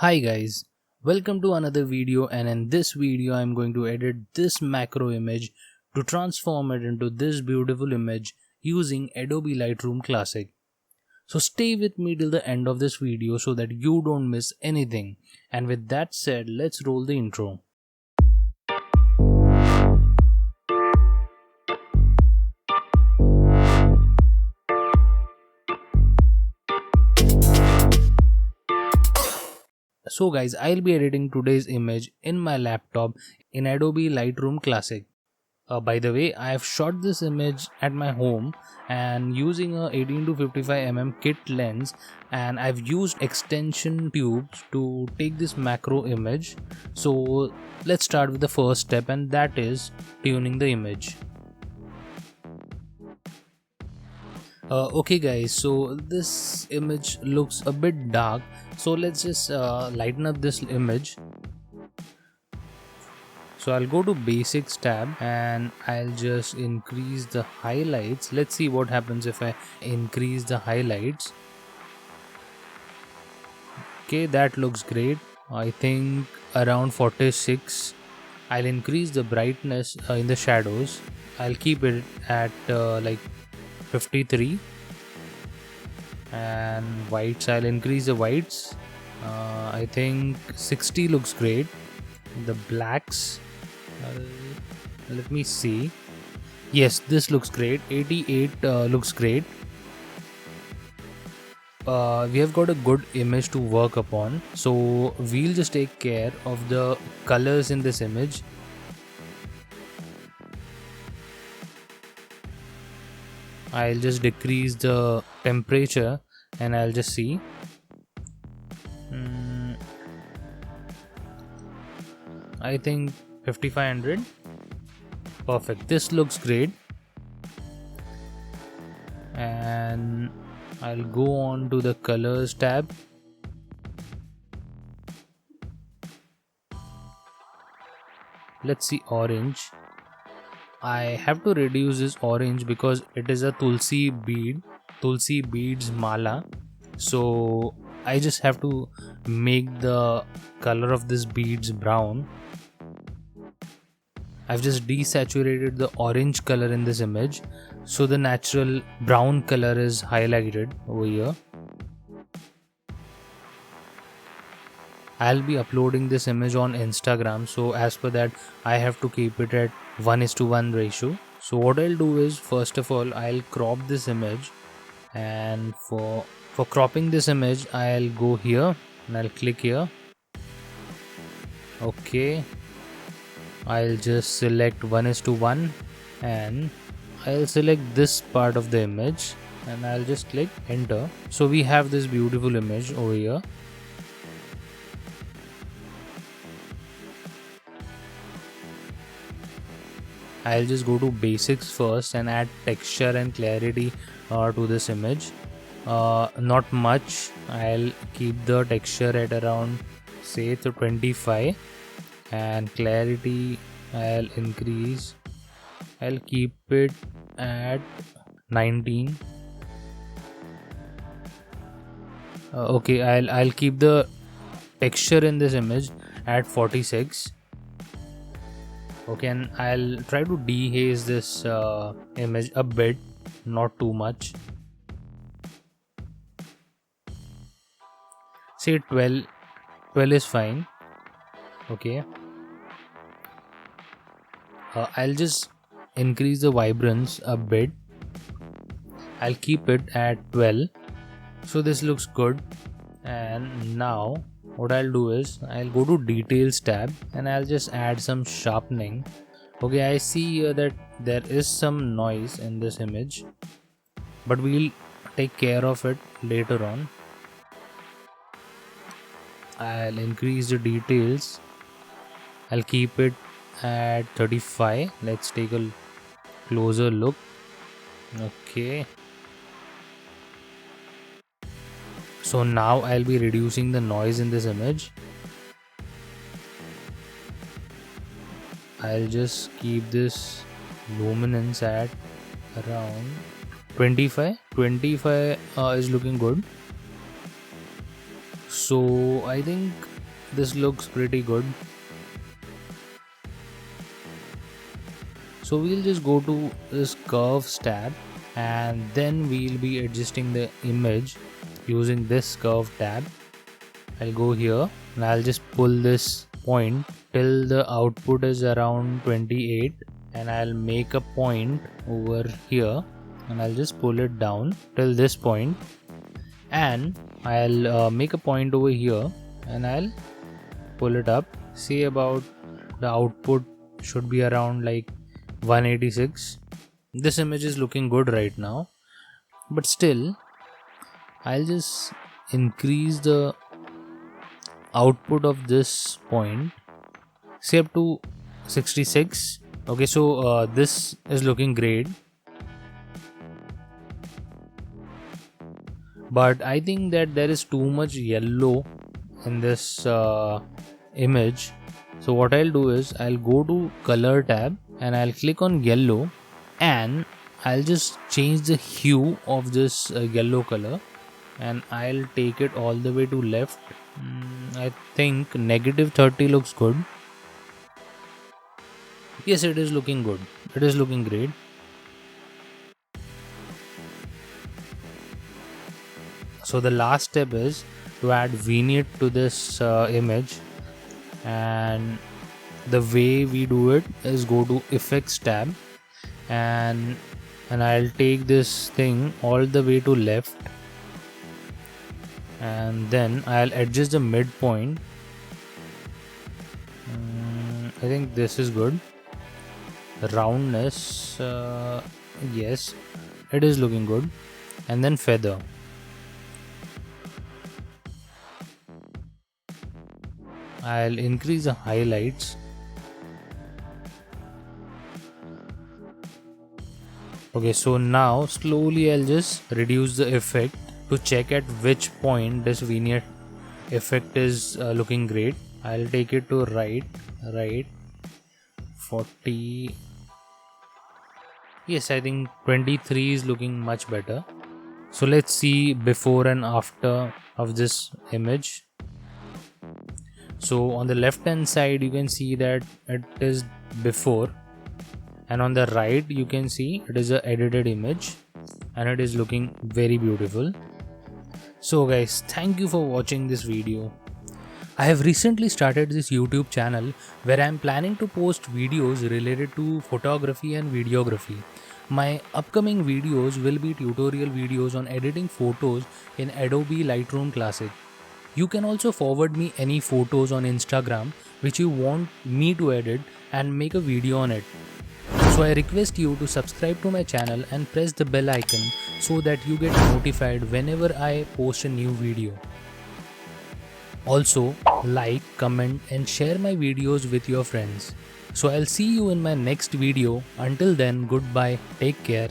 Hi guys, welcome to another video, and in this video I'm going to edit this macro image to transform it into this beautiful image using Adobe Lightroom Classic. So stay with me till the end of this video so that you don't miss anything. And with that said, let's roll the intro. So guys, I'll be editing today's image in my laptop in Adobe Lightroom Classic. By the way, I have shot this image at my home and using a 18 to 55 kit lens, and I've used extension tubes to take this macro image. So let's start with the first step, and that is tuning the image. Okay guys, so this image looks a bit dark, so let's just lighten up this image. So I'll go to basics tab and I'll just increase the highlights. Let's see what happens if I increase the highlights. Okay, that looks great. I think around 46. I'll increase the brightness in the shadows. I'll keep it at like 53. And whites, I'll increase the whites. I think 60 looks great. The blacks, let me see. Yes, this looks great. 88 looks great. We have got a good image to work upon, so we'll just take care of the colors in this image. I'll just decrease the temperature and I'll just see. I think 5500. Perfect. This looks great. And I'll go on to the colors tab. Let's see orange. I have to reduce this orange because it is a tulsi beads mala. So I just have to make the color of this beads brown. I've just desaturated the orange color in this image, so the natural brown color is highlighted over here. I'll be uploading this image on Instagram, so as per that I have to keep it at 1:1 ratio. So what I'll do is, first of all, I'll crop this image, and for cropping this image I'll go here and I'll click here. Okay, I'll just select 1:1 and I'll select this part of the image and I'll just click enter. So we have this beautiful image over here. I'll just go to basics first and add texture and clarity to this image. Not much. I'll keep the texture at around say 25 and clarity I'll increase. I'll keep it at 19. Okay, I'll keep the texture in this image at 46. Okay, and I'll try to dehaze this image a bit, not too much. Say 12 is fine. Okay, I'll just increase the vibrance a bit. I'll keep it at 12. So this looks good. And now what I'll do is I'll go to details tab and I'll just add some sharpening. Okay, I see here that there is some noise in this image, but we'll take care of it later on. I'll increase the details. I'll keep it at 35. Let's take a closer look. Okay, so now I'll be reducing the noise in this image. I'll just keep this luminance at around 25. 25 is looking good. So I think this looks pretty good. So we'll just go to this curves tab, and then we'll be adjusting the image using this curve tab. I'll go here and I'll just pull this point till the output is around 28, and I'll make a point over here and I'll just pull it down till this point, and I'll make a point over here and I'll pull it up. See, about the output should be around like 186. This image is looking good right now, but still I'll just increase the output of this point, say up to 66. Okay, so this is looking great, but I think that there is too much yellow in this image. So what I'll do is I'll go to color tab and I'll click on yellow, and I'll just change the hue of this yellow color, and I'll take it all the way to left. I think -30 looks good. Yes, it is looking good. It is looking great. So the last step is to add vignette to this image, and the way we do it is go to effects tab, and I'll take this thing all the way to left, and then I'll adjust the midpoint. I think this is good. Roundness, yes, it is looking good. And then feather. I'll increase the highlights. Okay, so now slowly I'll just reduce the effect to check at which point this vignette effect is looking great. I'll take it to right 40. Yes, I think 23 is looking much better. So let's see before and after of this image. So on the left hand side you can see that it is before, and on the right you can see it is an edited image, and it is looking very beautiful. So guys, thank you for watching this video. I have recently started this YouTube channel where I am planning to post videos related to photography and videography. My upcoming videos will be tutorial videos on editing photos in Adobe Lightroom Classic. You can also forward me any photos on Instagram which you want me to edit and make a video on it. So I request you to subscribe to my channel and press the bell icon so that you get notified whenever I post a new video. Also, like, comment and share my videos with your friends. So I'll see you in my next video. Until then, goodbye, take care.